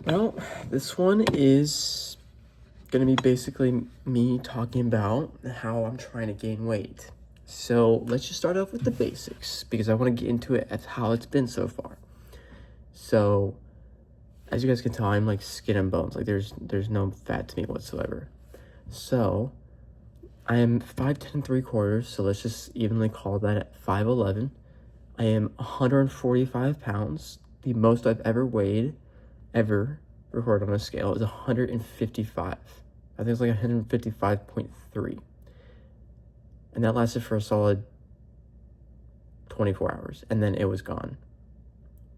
Well, this one is going to be basically me talking about how I'm trying to gain weight. So let's just start off with the basics because I want to get into it as how it's been so far. So as you guys can tell, I'm like skin and bones. Like there's no fat to me whatsoever. So I am 5'10 3/4, so let's just evenly call that at 5'11. I am 145 pounds. The most I've ever weighed, ever recorded on a scale, is 155. I think it's like 155.3. And that lasted for a solid 24 hours, and then it was gone.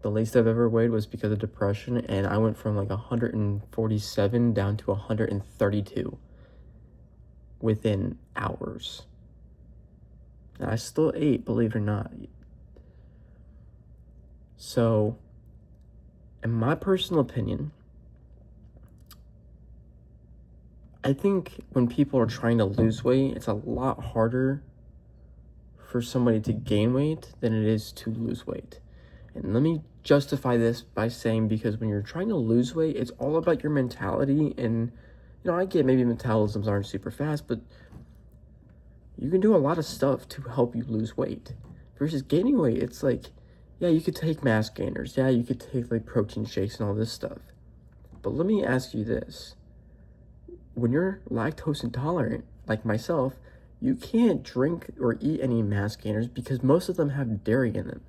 The least I've ever weighed was because of depression, and I went from like 147 down to 132 within hours. And I still ate, believe it or not. So, in my personal opinion, I think when people are trying to lose weight, it's a lot harder for somebody to gain weight than it is to lose weight. And let me justify this by saying, because when you're trying to lose weight, it's all about your mentality. And, I get maybe metabolisms aren't super fast, but you can do a lot of stuff to help you lose weight. Versus gaining weight, it's like, yeah, you could take mass gainers. Yeah, you could take like protein shakes and all this stuff. But let me ask you this. When you're lactose intolerant, like myself, you can't drink or eat any mass gainers because most of them have dairy in them.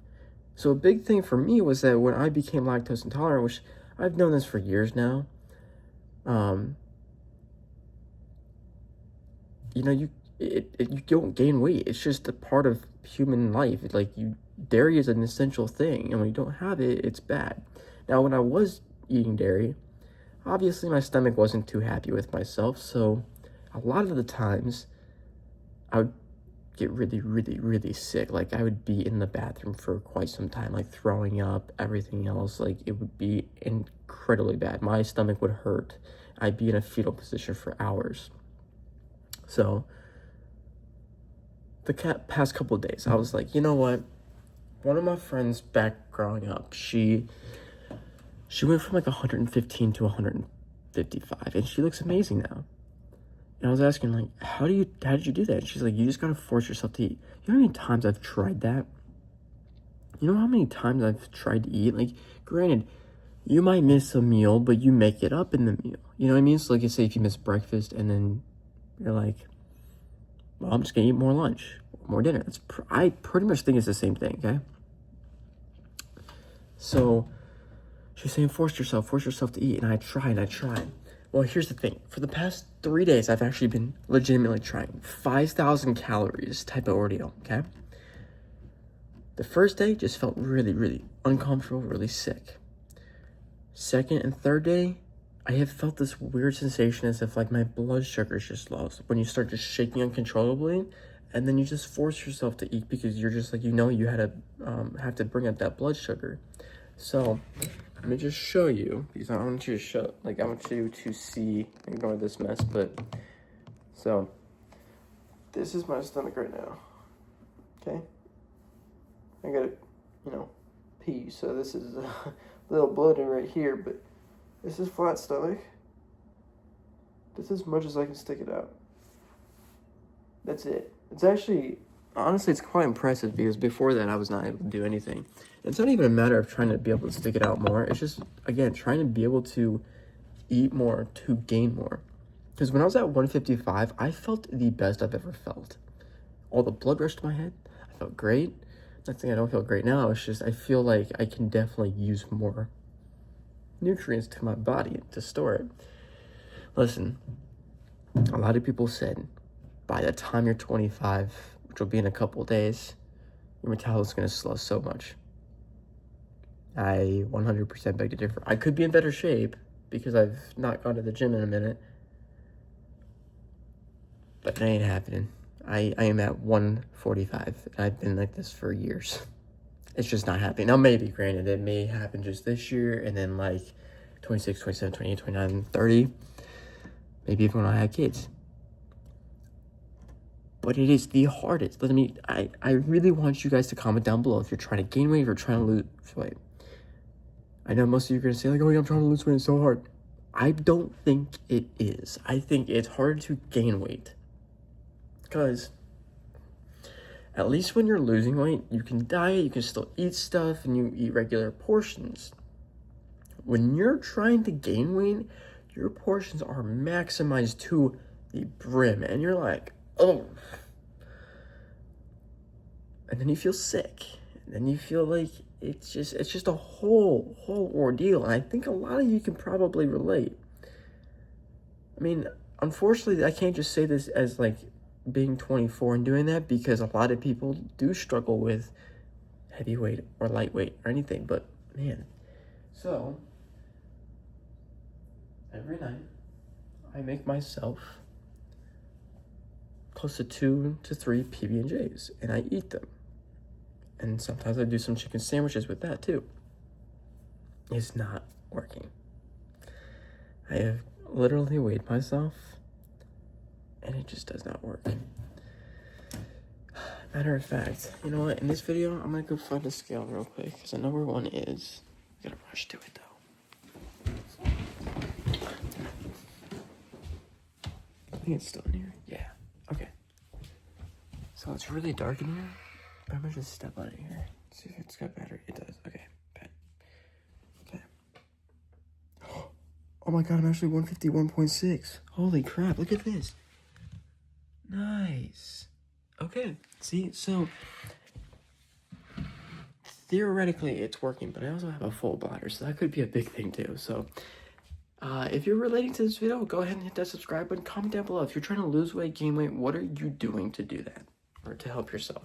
So a big thing for me was that when I became lactose intolerant, which I've known this for years now, you don't gain weight. It's just a part of human life. Dairy is an essential thing, and when you don't have it, it's bad. Now, when I was eating dairy, obviously my stomach wasn't too happy with myself, so a lot of the times I would get really, really, really sick. Like, I would be in the bathroom for quite some time, like throwing up, everything else. Like, it would be incredibly bad. My stomach would hurt. I'd be in a fetal position for hours. So the past couple of days, I was like, you know what? One of my friends back growing up, she went from like 115 to 155, and she looks amazing now. And I was asking, like, how did you do that? And she's like, you just gotta force yourself to eat. You know how many times I've tried that? You know how many times I've tried to eat? Like, granted, you might miss a meal, but you make it up in the meal. You know what I mean? So like, you say if you miss breakfast and then you're like, well, I'm just gonna eat more lunch, more dinner. I pretty much think it's the same thing, okay? So she's saying, force yourself to eat. And I tried. Well, here's the thing. For the past 3 days, I've actually been legitimately trying 5,000 calories type of ordeal, okay? The first day just felt really, really uncomfortable, really sick. Second and third day, I have felt this weird sensation as if like my blood sugar is just low. When you start just shaking uncontrollably, and then you just force yourself to eat because you're just like, you had to have to bring up that blood sugar. So let me just show you, because I want you to see, ignore this mess, but, so, this is my stomach right now, okay? I gotta, pee, so this is a little bloated right here, but this is flat stomach. That's as much as I can stick it out. That's it. It's actually, honestly, it's quite impressive because before that I was not able to do anything. It's not even a matter of trying to be able to stick it out more. It's just, again, trying to be able to eat more to gain more. Because when I was at 155, I felt the best I've ever felt. All the blood rushed to my head. I felt great. Not saying I don't feel great now. It's just I feel like I can definitely use more nutrients to my body to store it. Listen, a lot of people said by the time you're 25, which will be in a couple days, your metabolism is going to slow so much. I 100% beg to differ. I could be in better shape because I've not gone to the gym in a minute, but it ain't happening. I am at 145, and I've been like this for years. It's just not happening. Now, maybe, granted, it may happen just this year, and then like 26, 27, 28, 29, 30, maybe even when I have kids. But it is the hardest. I really want you guys to comment down below if you're trying to gain weight or trying to lose weight. I know most of you are going to say, like, oh, yeah, I'm trying to lose weight, it's so hard. I don't think it is. I think it's hard to gain weight. Because at least when you're losing weight, you can diet, you can still eat stuff, and you eat regular portions. When you're trying to gain weight, your portions are maximized to the brim, and you're like, oh. And then you feel sick. And then you feel like it's just a whole ordeal. And I think a lot of you can probably relate. I mean, unfortunately, I can't just say this as like being 24 and doing that, because a lot of people do struggle with heavyweight or lightweight or anything. But man, so every night I make myself close to 2 to 3 PB&Js, and I eat them. And sometimes I do some chicken sandwiches with that too. It's not working. I have literally weighed myself, and it just does not work. Matter of fact, you know what? In this video, I'm gonna go find a scale real quick, because I know where one is. I gotta rush to it though. I think it's still in here. Yeah. Okay. So it's really dark in here. I'm gonna just step on it here. See if it's got battery. It does. Okay. Bet. Okay. Oh my god, I'm actually 151.6. Holy crap, look at this. Nice. Okay. See, so theoretically it's working, but I also have a full bladder, so that could be a big thing too. So if you're relating to this video, go ahead and hit that subscribe button. Comment down below. If you're trying to lose weight, gain weight, what are you doing to do that? Or to help yourself?